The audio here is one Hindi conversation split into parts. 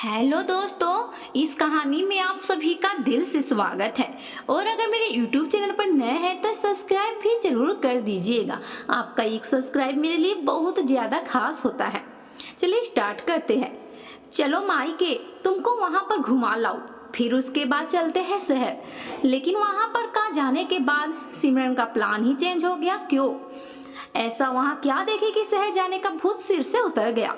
हेलो दोस्तों, इस कहानी में आप सभी का दिल से स्वागत है। और अगर मेरे YouTube चैनल पर नए हैं तो सब्सक्राइब भी जरूर कर दीजिएगा। आपका एक सब्सक्राइब मेरे लिए बहुत ज़्यादा खास होता है। चलिए स्टार्ट करते हैं। चलो मायके, तुमको वहाँ पर घुमा लाओ, फिर उसके बाद चलते हैं शहर। लेकिन वहाँ पर का जाने के बाद सिमरन का प्लान ही चेंज हो गया। क्यों? ऐसा वहाँ क्या देखे कि शहर जाने का भूत सिर से उतर गया।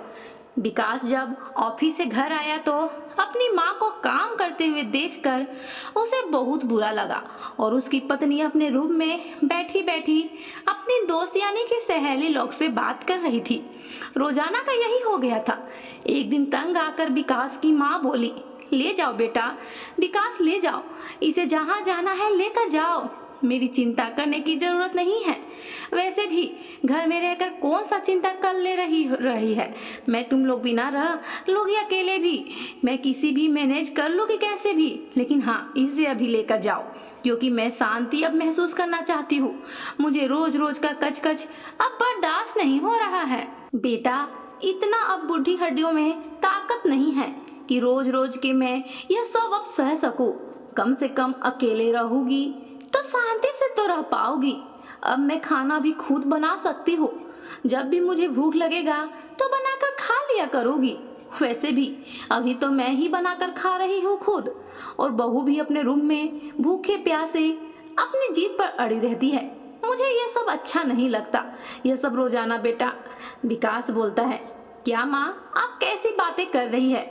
विकास जब ऑफिस से घर आया तो अपनी माँ को काम करते हुए देखकर उसे बहुत बुरा लगा और उसकी पत्नी अपने रूम में बैठी बैठी अपनी दोस्त यानी कि सहेली लोग से बात कर रही थी। रोजाना का यही हो गया था। एक दिन तंग आकर विकास की माँ बोली, ले जाओ बेटा, विकास ले जाओ, इसे जहाँ जाना है लेकर जाओ, मेरी चिंता करने की जरूरत नहीं है। वैसे भी घर में रहकर कौन सा चिंता कर ले रही है। मैं तुम लोग बिना रह लोगी अकेले भी, मैं किसी भी मैनेज कर लूँगी कैसे भी, लेकिन हाँ इसे अभी लेकर जाओ क्योंकि मैं शांति अब महसूस करना चाहती हूँ। मुझे रोज रोज का कचकच अब बर्दाश्त नहीं हो रहा है। बेटा, इतना अब बुढ़ी हड्डियों में ताकत नहीं है कि रोज रोज के मैं यह सब अब सह सकूं। कम से कम अकेले रहूंगी तो शांति से तो रह पाओगी। अब मैं खाना भी खुद बना सकती हूँ। जब भी मुझे भूख लगेगा तो बनाकर खा लिया करूँगी। वैसे भी अभी तो मैं ही बनाकर खा रही हूँ खुद, और बहू भी अपने रूम में भूखे प्यासे अपनी जिद पर अड़ी रहती है। मुझे ये सब अच्छा नहीं लगता, यह सब रोजाना। बेटा, विकास बोलता है। क्या माँ, आप कैसी बातें कर रही है?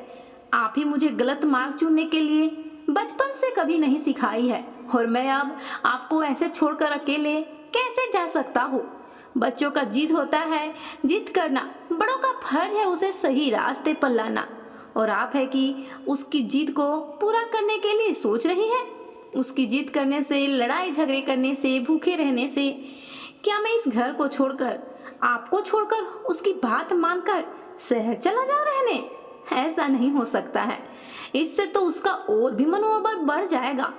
आप ही मुझे गलत मार्ग चुनने के लिए बचपन से कभी नहीं सिखाई है, और मैं अब आपको ऐसे छोड़कर अकेले कैसे जा सकता हूँ? बच्चों का जिद होता है, जिद करना, बड़ों का फर्ज है उसे सही रास्ते पर लाना। और आप है कि उसकी जिद को पूरा करने के लिए सोच रही है। उसकी जिद करने से, लड़ाई झगड़े करने से, भूखे रहने से क्या मैं इस घर को छोड़कर, आपको छोड़कर, उसकी बात मानकर शहर चला जाऊं रहने? ऐसा नहीं हो सकता है। इससे तो उसका और भी मनोबल बढ़ जाएगा।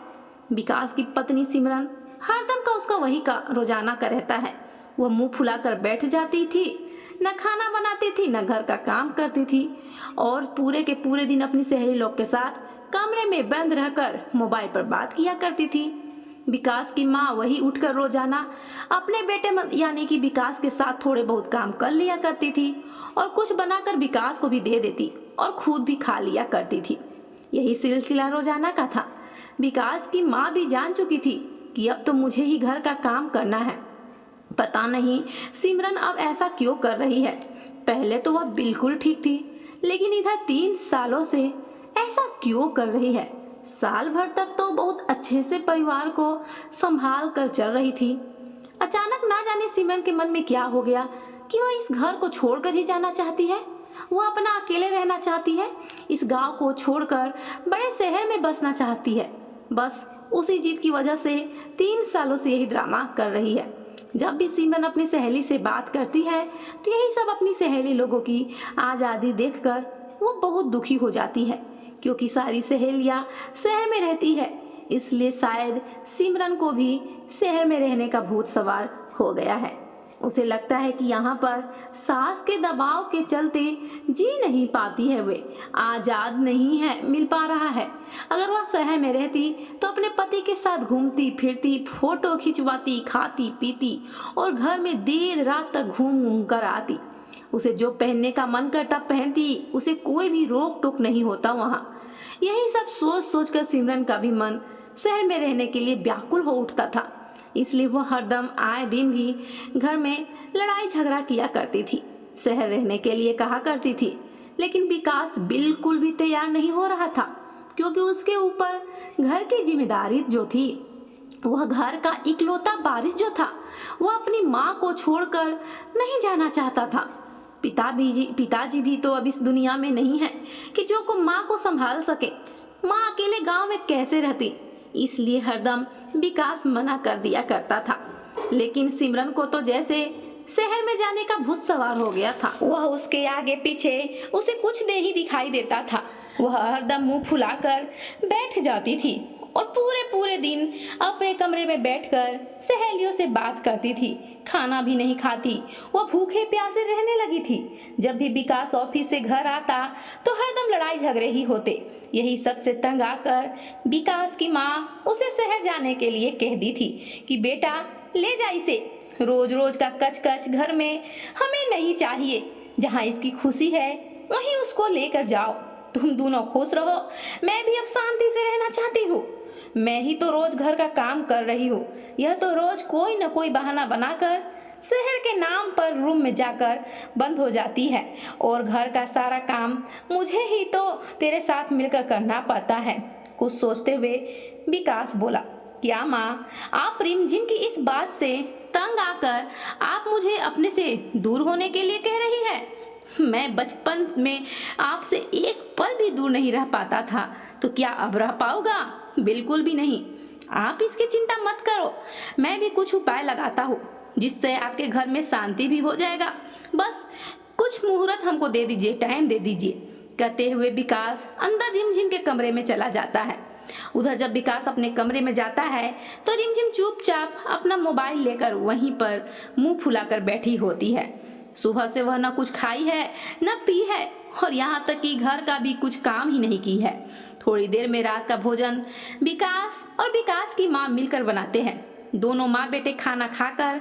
विकास की पत्नी सिमरन हरदम का उसका वही का रोजाना का रहता है। वह मुंह फुलाकर बैठ जाती थी, न खाना बनाती थी, न घर का काम करती थी, और पूरे के पूरे दिन अपनी सहेली लोग के साथ कमरे में बंद रहकर मोबाइल पर बात किया करती थी। विकास की माँ वही उठकर रोजाना अपने बेटे यानी कि विकास के साथ थोड़े बहुत काम कर लिया करती थी, और कुछ बनाकर विकास को भी दे देती और खुद भी खा लिया करती थी। यही सिलसिला रोजाना का था। विकास की माँ भी जान चुकी थी कि अब तो मुझे ही घर का काम करना है। पता नहीं सिमरन अब ऐसा क्यों कर रही है। पहले तो वह बिल्कुल ठीक थी, लेकिन इधर 3 सालों से ऐसा क्यों कर रही है। साल भर तक तो बहुत अच्छे से परिवार को संभाल कर चल रही थी। अचानक ना जाने सिमरन के मन में क्या हो गया कि वह इस घर को छोड़कर ही जाना चाहती है। वह अपना अकेले रहना चाहती है, इस गांव को छोड़कर बड़े शहर में बसना चाहती है। बस उसी जिद की वजह से 3 सालों से यही ड्रामा कर रही है। जब भी सिमरन अपनी सहेली से बात करती है तो यही सब अपनी सहेली लोगों की आज़ादी देखकर वो बहुत दुखी हो जाती है, क्योंकि सारी सहेलियां शहर में रहती है। इसलिए शायद सिमरन को भी शहर में रहने का भूत सवार हो गया है। उसे लगता है कि यहाँ पर सास के दबाव के चलते जी नहीं पाती है, वे आज़ाद नहीं है, मिल पा रहा है। अगर वह शहर में रहती तो अपने पति के साथ घूमती फिरती, फोटो खिंचवाती, खाती पीती और घर में देर रात तक घूम घूम कर आती। उसे जो पहनने का मन करता पहनती, उसे कोई भी रोक टोक नहीं होता वहाँ। यही सब सोच सोच कर सिमरन का भी मन शहर में रहने के लिए व्याकुल हो उठता था। इसलिए वह हरदम आए दिन भी घर में लड़ाई झगड़ा किया करती थी, शहर रहने के लिए कहा करती थी। लेकिन विकास बिल्कुल भी तैयार नहीं हो रहा था, क्योंकि उसके ऊपर घर की जिम्मेदारी जो थी, वह घर का इकलौता वारिस जो था, वह अपनी माँ को छोड़कर नहीं जाना चाहता था। पिताजी भी तो अब इस दुनिया में नहीं है कि जो को माँ को संभाल सके। माँ अकेले गांव में कैसे रहती, इसलिए हरदम विकास मना कर दिया करता था। लेकिन सिमरन को तो जैसे शहर में जाने का भूत सवार हो गया था। वह उसके आगे पीछे उसे कुछ नहीं दिखाई देता था। वह हरदम मुंह फुलाकर बैठ जाती थी और पूरे पूरे दिन अपने कमरे में बैठकर सहेलियों से बात करती थी खाना भी नहीं खाती, वो भूखे प्यासे रहने लगी थी। जब भी विकास ऑफिस से घर आता तो हरदम लड़ाई झगड़े ही होते। यही सबसे तंग आकर विकास की माँ उसे शहर जाने के लिए कह दी थी कि बेटा ले जा इसे, रोज रोज का कच कच घर में हमें नहीं चाहिए। जहाँ इसकी खुशी है वहीं उसको लेकर जाओ, तुम दोनों खुश रहो, मैं भी अब शांति से रहना चाहती हूँ। मैं ही तो रोज घर का काम कर रही हूँ, यह तो रोज कोई न कोई बहाना बनाकर शहर के नाम पर रूम में जाकर बंद हो जाती है और घर का सारा काम मुझे ही तो तेरे साथ मिलकर करना पड़ता है। कुछ सोचते हुए विकास बोला, क्या माँ, आप रिमझिम की इस बात से तंग आकर आप मुझे अपने से दूर होने के लिए कह रही है? मैं बचपन में आपसे एक पल भी दूर नहीं रह पाता था, तो क्या अब रह पाऊंगा? बिल्कुल भी नहीं। आप इसकी चिंता मत करो, मैं भी कुछ उपाय लगाता हूँ जिससे आपके घर में शांति भी हो जाएगा। बस कुछ मुहूर्त हमको दे दीजिए, टाइम दे दीजिए। कहते हुए विकास अंदर रिमझिम के कमरे में चला जाता है। उधर जब विकास अपने कमरे में जाता है तो रिमझिम चुपचाप अपना मोबाइल लेकर वहीं पर मुंह फुलाकर बैठी होती है। सुबह से वह न कुछ खाई है न पी है और यहाँ तक कि घर का भी कुछ काम ही नहीं की है। थोड़ी देर में रात का भोजन विकास और विकास की माँ मिलकर बनाते हैं। दोनों माँ बेटे खाना खाकर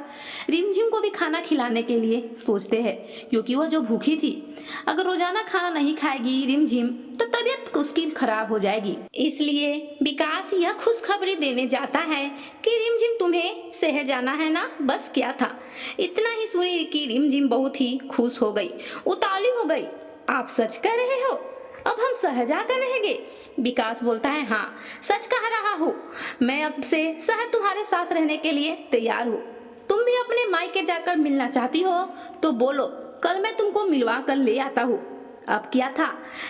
रिमझिम को भी खाना खिलाने के लिए सोचते हैं, क्योंकि वह जो भूखी थी, अगर रोजाना खाना नहीं खाएगी रिमझिम तो तबीयत उसकी खराब हो जाएगी। इसलिए विकास यह खुशखबरी देने जाता है कि रिमझिम तुम्हें शहर जाना है ना, बस क्या था। इतना ही सुनी कि रिमझिम बहुत ही खुश हो गई, उतावली हो गई। आप सच कह रहे हो, अब हम शहर जाकर रहेंगे? विकास बोलता है, हाँ सच कह रहा हूँ, मैं अब से शहर तुम्हारे साथ रहने के लिए तैयार हूँ। तुम भी अपने मायके जाकर मिलना चाहती हो तो बोलो, कल मैं तुमको मिलवा कर ले आता हूँ। अब क्या था,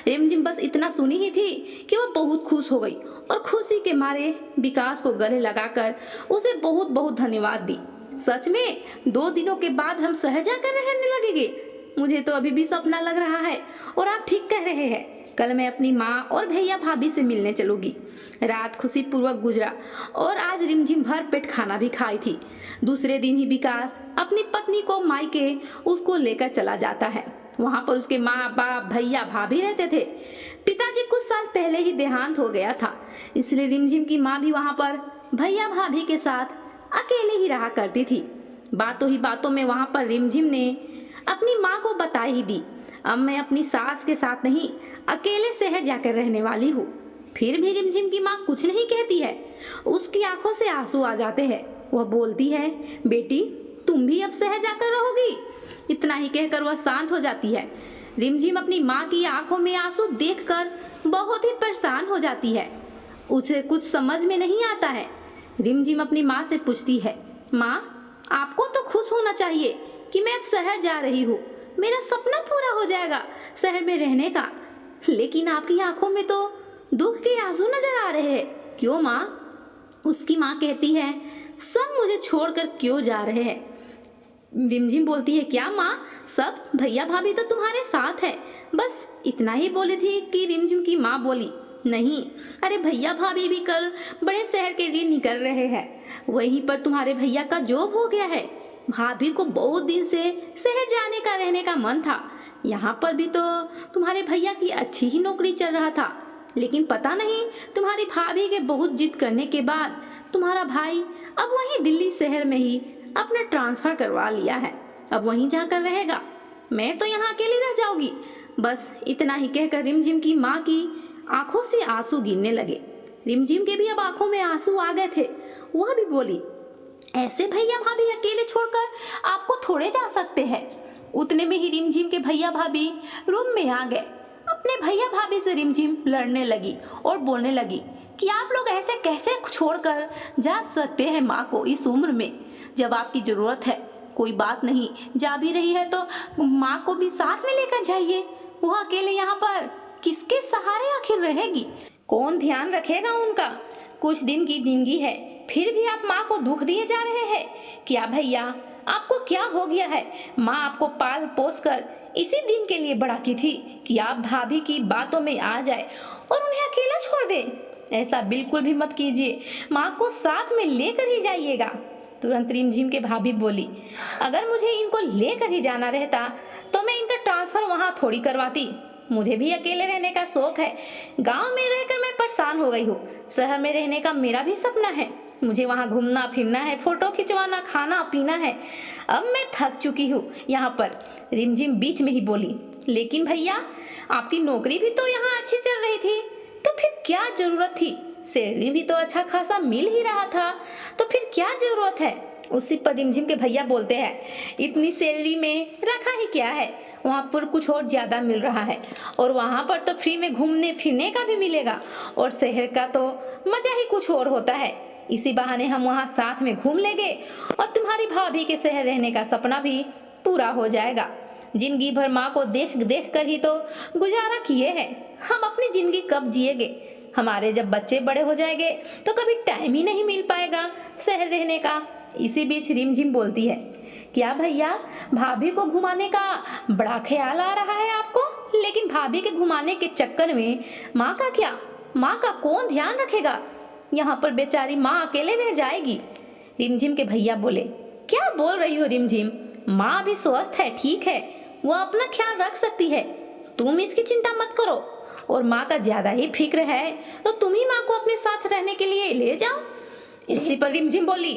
रिमझिम बस इतना सुनी ही थी कि वह बहुत खुश हो गई और खुशी के मारे विकास को गले लगाकर उसे बहुत बहुत धन्यवाद दी। सच में 2 दिनों के बाद हम शहर जाकर रहने लगेंगे? मुझे तो अभी भी सपना लग रहा है और आप ठीक कह रहे हैं। कल मैं अपनी माँ और भैया भाभी से मिलने चलूंगी। रात खुशी पूर्वक गुजरा और आज रिमझिम भर पेट खाना भी खाई थी। दूसरे दिन ही विकास अपनी पत्नी को मायके उसको लेकर चला जाता है। वहाँ पर उसके माँ बाप भैया भाभी रहते थे। पिताजी कुछ साल पहले ही देहांत हो गया था, इसलिए रिमझिम की माँ भी वहाँ पर भैया भाभी के साथ अकेले ही रहा करती थी। बातों ही बातों में वहाँ पर रिमझिम ने अपनी माँ को बता ही दी, अब मैं अपनी सास के साथ नहीं अकेले शहर जाकर रहने वाली हूँ। फिर भी रिमझिम की माँ कुछ नहीं कहती है, उसकी आंखों से आंसू आ जाते हैं। वह बोलती है, बेटी तुम भी अब शहर जाकर रहोगी? इतना ही कहकर वह शांत हो जाती है। रिमझिम अपनी माँ की आंखों में आंसू देखकर बहुत ही परेशान हो जाती है। उसे कुछ समझ में नहीं आता है। रिमझिम अपनी माँ से पूछती है, माँ आपको तो खुश होना चाहिए कि मैं अब शहर जा रही हूँ, मेरा सपना पूरा हो जाएगा शहर में रहने का, लेकिन आपकी आंखों में तो दुख के आंसू नजर आ रहे हैं, क्यों माँ? उसकी माँ कहती है, सब मुझे छोड़कर क्यों जा रहे हैं? रिमझिम बोलती है, क्या माँ, सब भैया भाभी तो तुम्हारे साथ है। बस इतना ही बोली थी कि रिमझिम की माँ बोली, नहीं, अरे भैया भाभी भी कल बड़े शहर के लिए निकल रहे हैं, वहीं पर तुम्हारे भैया का जॉब हो गया है। भाभी को बहुत दिन से शहर जाने का रहने का मन था, यहाँ पर भी तो तुम्हारे भैया की अच्छी ही नौकरी चल रहा था, लेकिन पता नहीं तुम्हारी भाभी के बहुत जिद करने के बाद तुम्हारा भाई अब वहीं दिल्ली शहर में ही अपना ट्रांसफर करवा लिया है, अब वहीं जाकर रहेगा, मैं तो यहाँ अकेली रह जाऊंगी। बस इतना ही कहकर रिमझिम की माँ की आंखों से आंसू गिरने लगे। रिमझिम के भी अब आंखों में आंसू आ गए थे। वह भी बोली, ऐसे भैया भाभी अकेले छोड़कर आपको थोड़े जा सकते हैं। उतने में ही रिमझिम के भैया भाभी रूम में आ गए। अपने भैया भाभी से रिमझिम लड़ने लगी और बोलने लगी कि आप लोग ऐसे कैसे छोड़कर जा सकते हैं माँ को इस उम्र में, जब आपकी जरूरत है। कोई बात नहीं, जा भी रही है तो माँ को भी साथ में लेकर जाइए, वो अकेले यहाँ पर किसके सहारे आखिर रहेगी, कौन ध्यान रखेगा उनका? कुछ दिन की जिंदगी है, फिर भी आप माँ को दुख दिए जा रहे हैं। क्या भैया आपको क्या हो गया है? माँ आपको पाल पोस कर इसी दिन के लिए बड़ा की थी कि आप भाभी की बातों में आ जाए और उन्हें अकेला छोड़ दे। ऐसा बिल्कुल भी मत कीजिए, माँ को साथ में लेकर ही जाइएगा। तुरंत रिमझिम के भाभी बोली, अगर मुझे इनको लेकर ही जाना रहता तो मैं इनका ट्रांसफर वहां थोड़ी करवाती। मुझे भी अकेले रहने का शौक है। गांव में रहकर मैं परेशान हो गई हूँ। शहर में रहने का मेरा भी सपना है। मुझे वहां घूमना फिरना है, फोटो खिंचवाना, खाना पीना है। अब मैं थक चुकी हूँ यहाँ पर। रिमझिम बीच में ही बोली, लेकिन भैया आपकी नौकरी भी तो यहाँ अच्छी चल रही थी, तो फिर क्या जरूरत थी? सैलरी भी तो अच्छा खासा मिल ही रहा था, तो फिर क्या जरूरत है? उसी पर रिमझिम के भैया बोलते हैं, इतनी सैलरी में रखा ही क्या है, वहाँ पर कुछ और ज्यादा मिल रहा है, और वहाँ पर तो फ्री में घूमने फिरने का भी मिलेगा, और शहर का तो मजा ही कुछ और होता है। इसी बहाने हम वहाँ साथ में घूम लेंगे और तुम्हारी भाभी के शहर रहने का सपना भी पूरा हो जाएगा। जिंदगी भर माँ को देख देख कर ही तो गुजारा किए हैं, हम अपनी जिंदगी कब जिएंगे? हमारे जब बच्चे बड़े हो जाएंगे तो कभी टाइम ही नहीं मिल पाएगा शहर रहने का। इसी बीच रिमझिम बोलती है, क्या भैया भाभी को घुमाने का बड़ा ख्याल आ रहा है आपको? लेकिन भाभी के घुमाने के चक्कर में माँ का क्या? माँ का कौन ध्यान रखेगा? यहाँ पर बेचारी माँ अकेले रह जाएगी। रिमझिम के भैया बोले, क्या बोल रही हो रिमझिम? माँ भी स्वस्थ है, ठीक है, वो अपना ख्याल रख सकती है, तुम इसकी चिंता मत करो। और माँ का ज्यादा ही फिक्र है तो तुम ही माँ को अपने साथ रहने के लिए ले जाओ। इसी पर रिमझिम बोली,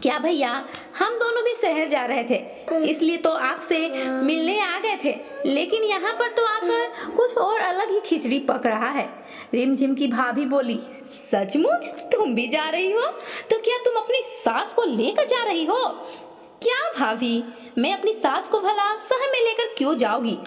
क्या भैया हम दोनों भी शहर जा रहे थे, इसलिए तो आपसे मिलने आ गए थे, लेकिन यहाँ पर तो आकर कुछ और अलग ही खिचड़ी पक रहा है। रिमझिम की भाभी बोली, सचमुच तुम भी जा रही हो? तो क्या तुम अपनी सास को लेकर जा रही हो? क्या भाभी, मैं अपनी सास को भला शहर में लेकर क्यों जाऊंगी?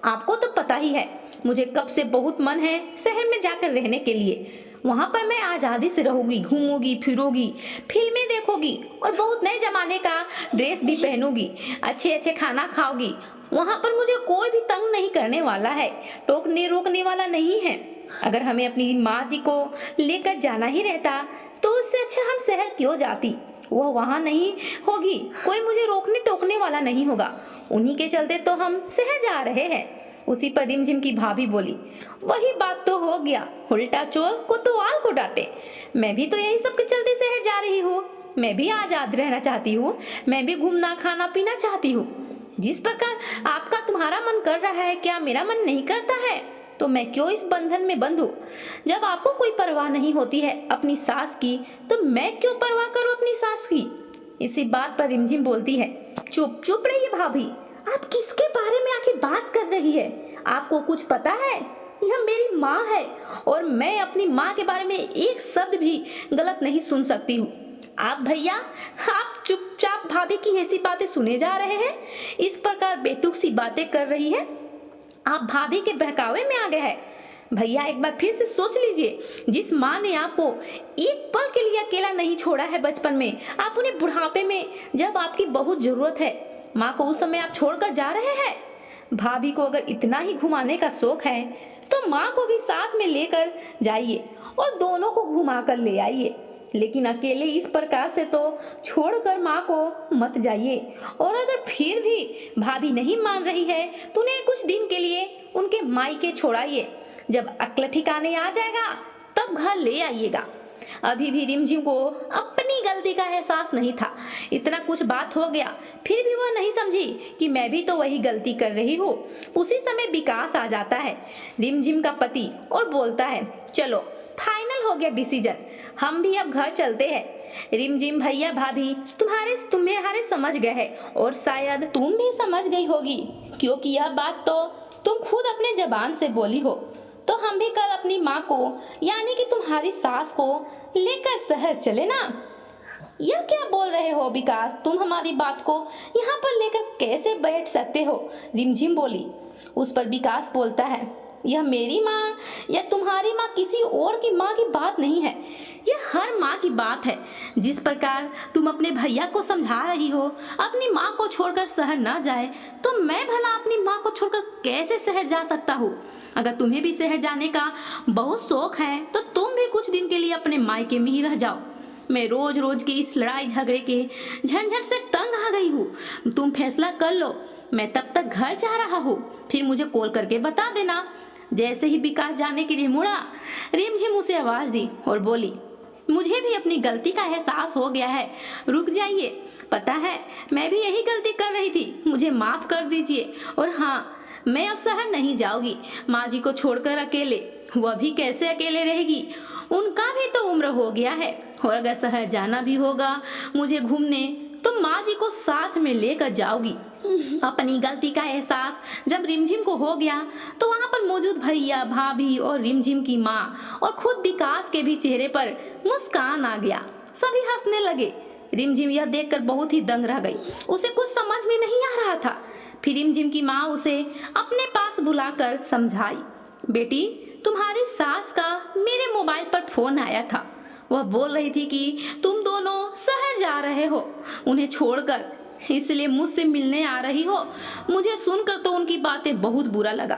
आपको तो पता ही है मुझे कब से बहुत मन है शहर में जाकर रहने के लिए। वहाँ पर मैं आज़ादी से रहूंगी, घूमूंगी फिरूंगी, फिल्में देखूंगी और बहुत नए जमाने का ड्रेस भी पहनूंगी, अच्छे अच्छे खाना खाओगी। वहाँ पर मुझे कोई भी तंग नहीं करने वाला है, टोकने रोकने वाला नहीं है। अगर हमें अपनी माँ जी को लेकर जाना ही रहता तो उससे अच्छा हम शहर क्यों जाती? वो वहाँ नहीं होगी, कोई मुझे रोकने टोकने वाला नहीं होगा, उन्हीं के चलते तो हम शहर जा रहे हैं। उसी पर रिमझिम की भाभी बोली, वही बात तो हो गया, उल्टा चोर कोतवाल को डांटे। मैं भी तो यही सब के चलते शहर जा रही हूँ। मैं भी आजाद रहना चाहती हूँ, मैं भी घूमना खाना पीना चाहती हूँ। जिस प्रकार आपका तुम्हारा मन कर रहा है, क्या मेरा मन नहीं करता है? तो मैं क्यों इस बंधन में बंधूं? जब आपको कोई परवाह नहीं होती है अपनी सास की, तो मैं क्यों परवाह करूं अपनी सास की? इसी बात पर रिमझिम बोलती है, चुप चुप रहिए भाभी, आप किसके बारे में आखिर बात कर रही है? आपको कुछ पता है? यह मेरी माँ है और मैं अपनी माँ के बारे में एक शब्द भी गलत नहीं सुन सकती हूँ। आप भैया, आप चुपचाप भाभी की ऐसी बातें सुने जा रहे हैं, इस प्रकार बेतुक सी बातें कर रही है, आप भाभी के बहकावे में आ गए हैं। भैया एक बार फिर से सोच लीजिए, जिस माँ ने आपको एक पल के लिए अकेला नहीं छोड़ा है बचपन में, आप उन्हें बुढ़ापे में जब आपकी बहुत जरूरत है, माँ को उस समय आप छोड़कर जा रहे हैं। भाभी को अगर इतना ही घुमाने का शौक है तो माँ को भी साथ में लेकर जाइए और दोनों को घुमा कर ले आइए, लेकिन अकेले इस प्रकार से तो छोड़कर माँ को मत जाइए। और अगर फिर भी भाभी नहीं मान रही है तो उन्हें कुछ दिन के लिए उनके मायके छोड़ाइए, जब अक्ल ठिकाने आ जाएगा तब घर ले आइएगा। अभी भी रिमझिम को अपनी गलती का एहसास नहीं था। इतना कुछ बात हो गया फिर भी वह नहीं समझी कि मैं भी तो वही गलती कर रही हूँ। उसी समय विकास आ जाता है, रिमझिम का पति, और बोलता है, चलो फाइनल हो गया डिसीजन, हम भी अब घर चलते हैं। रिमझिम भैया भाभी तुम्हारे समझ गए हैं और शायद तुम भी समझ गई होगी, क्योंकि यह बात तो तुम खुद अपने जबान से बोली हो। तो हम भी कल अपनी माँ को यानी कि तुम्हारी सास को लेकर शहर चले ना। यह क्या बोल रहे हो विकास, तुम हमारी बात को यहाँ पर लेकर कैसे बैठ सकते हो? रिमझिम बोली। उस पर विकास बोलता है, यह मेरी माँ या तुम्हारी माँ किसी और की माँ की बात नहीं है, यह हर माँ की बात है। जिस प्रकार तुम अपने भैया को समझा रही हो अपनी माँ को छोड़कर शहर ना जाए, तो मैं भला अपनी माँ को छोड़कर कैसे शहर जा सकता हूँ? अगर तुम्हें भी शहर जाने का बहुत शौक है तो तुम भी कुछ दिन के लिए अपने मायके में ही रह जाओ। मैं रोज रोज की इस लड़ाई झगड़े के झंझट से तंग आ गई हूँ। तुम फैसला कर लो, मैं तब तक घर जा रहा हूँ, फिर मुझे कॉल करके बता देना। जैसे ही विकास जाने के लिए मुड़ा, रिमझिम उसे आवाज दी और बोली, मुझे भी अपनी गलती का एहसास हो गया है। रुक जाइए, पता है मैं भी यही गलती कर रही थी, मुझे माफ कर दीजिए। और हाँ, मैं अब शहर नहीं जाऊंगी माँ जी को छोड़कर अकेले। वह भी कैसे अकेले रहेगी, उनका भी तो उम्र हो गया है। और अगर शहर जाना भी होगा मुझे घूमने, तो माँ जी को साथ में लेकर जाओगी। अपनी गलती का एहसास जब रिमझिम को हो गया तो वहाँ पर मौजूद भैया, भाभी और रिमझिम की माँ और खुद विकास के भी चेहरे पर मुस्कान आ गया। सभी हंसने लगे। रिमझिम यह देखकर बहुत ही दंग रह गई। उसे कुछ समझ में नहीं आ रहा था। फिर रिमझिम की माँ उसे अपने पास बुलाकर समझाई, बेटी तुम्हारी सास का मेरे मोबाइल पर फोन आया था। वह बोल रही थी कि तुम दोनों शहर जा रहे हो उन्हें छोड़कर, इसलिए मुझसे मिलने आ रही हो। मुझे सुनकर तो उनकी बातें बहुत बुरा लगा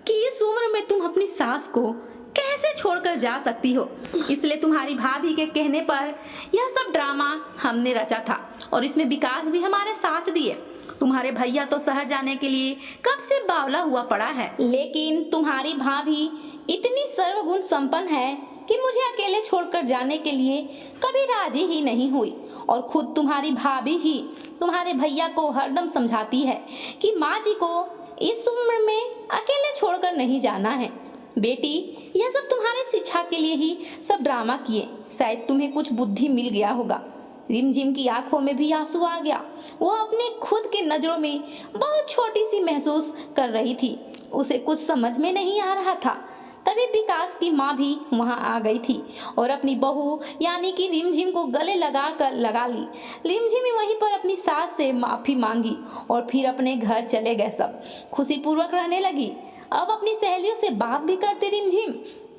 कि इस उम्र में तुम अपनी सास को कैसे छोड़कर जा सकती हो। इसलिए तुम्हारी भाभी के कहने पर यह सब ड्रामा हमने रचा था और इसमें विकास भी हमारे साथ दिए। तुम्हारे भैया तो शहर जाने के लिए कब से बावला हुआ पड़ा है, लेकिन तुम्हारी भाभी इतनी सर्वगुण संपन्न है कि मुझे अकेले छोड़कर जाने के लिए कभी राजी ही नहीं हुई। और खुद तुम्हारी भाभी ही तुम्हारे भैया को हरदम समझाती है कि माँ जी को इस उम्र में अकेले छोड़कर नहीं जाना है। बेटी यह सब तुम्हारे शिक्षा के लिए ही सब ड्रामा किए, शायद तुम्हें कुछ बुद्धि मिल गया होगा। रिमझिम की आंखों में भी आंसू आ गया। वह अपने खुद के नजरों में बहुत छोटी सी महसूस कर रही थी। उसे कुछ समझ में नहीं आ रहा था। तभी विकास की माँ भी वहां आ गई थी और अपनी बहू यानी कि रिमझिम को गले लगा ली। रिमझिम वहीं पर अपनी सास से माफी मांगी और फिर अपने घर चले गए। सब खुशीपूर्वक रहने लगी। अब अपनी सहेलियों से बात भी करती रिमझिम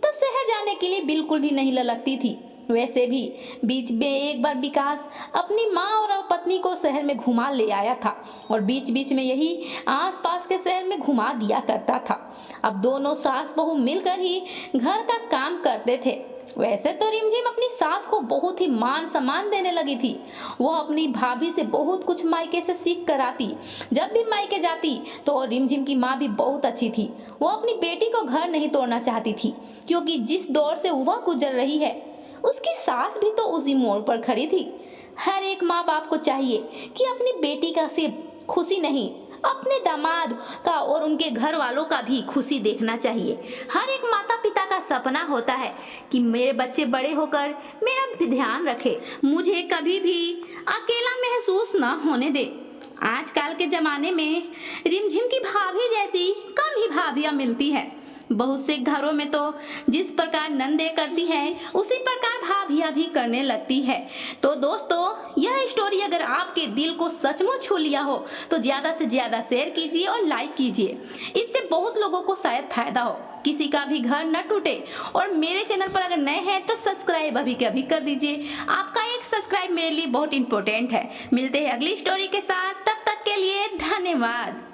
तो शहर जाने के लिए बिल्कुल भी नहीं ललकती थी। वैसे भी बीच में एक बार विकास अपनी माँ और पत्नी को शहर में घुमा ले आया था और बीच बीच में यही आसपास के शहर में घुमा दिया करता था। अब दोनों सास बहू मिलकर ही घर का काम करते थे। वैसे तो रिमझिम अपनी सास को बहुत ही मान सम्मान देने लगी थी। वह अपनी भाभी से बहुत कुछ मायके से सीख कर आती। जब भी मायके जाती तो रिमझिम की माँ भी बहुत अच्छी थी। वो अपनी बेटी को घर नहीं तोड़ना चाहती थी, क्योंकि जिस दौर से वह गुजर रही है उसकी सास भी तो उसी मोड़ पर खड़ी थी। हर एक माँ बाप को चाहिए कि अपनी बेटी का सिर्फ खुशी नहीं, अपने दामाद का और उनके घर वालों का भी खुशी देखना चाहिए। हर एक माता पिता का सपना होता है कि मेरे बच्चे बड़े होकर मेरा भी ध्यान रखे, मुझे कभी भी अकेला महसूस ना होने दे। आजकल के जमाने में रिमझिम की भाभी जैसी कम ही भाभियां मिलती है। बहुत से घरों में तो जिस प्रकार नंदे करती हैं उसी प्रकार भाभियां भी करने लगती है। तो दोस्तों, यह स्टोरी अगर आपके दिल को सचमुच छू लिया हो तो ज्यादा से ज्यादा शेयर कीजिए और लाइक कीजिए। इससे बहुत लोगों को शायद फायदा हो, किसी का भी घर न टूटे। और मेरे चैनल पर अगर नए हैं तो सब्सक्राइब अभी के अभी कर दीजिए। आपका एक सब्सक्राइब मेरे लिए बहुत इंपॉर्टेंट है। मिलते हैं अगली स्टोरी के साथ, तब तक के लिए धन्यवाद।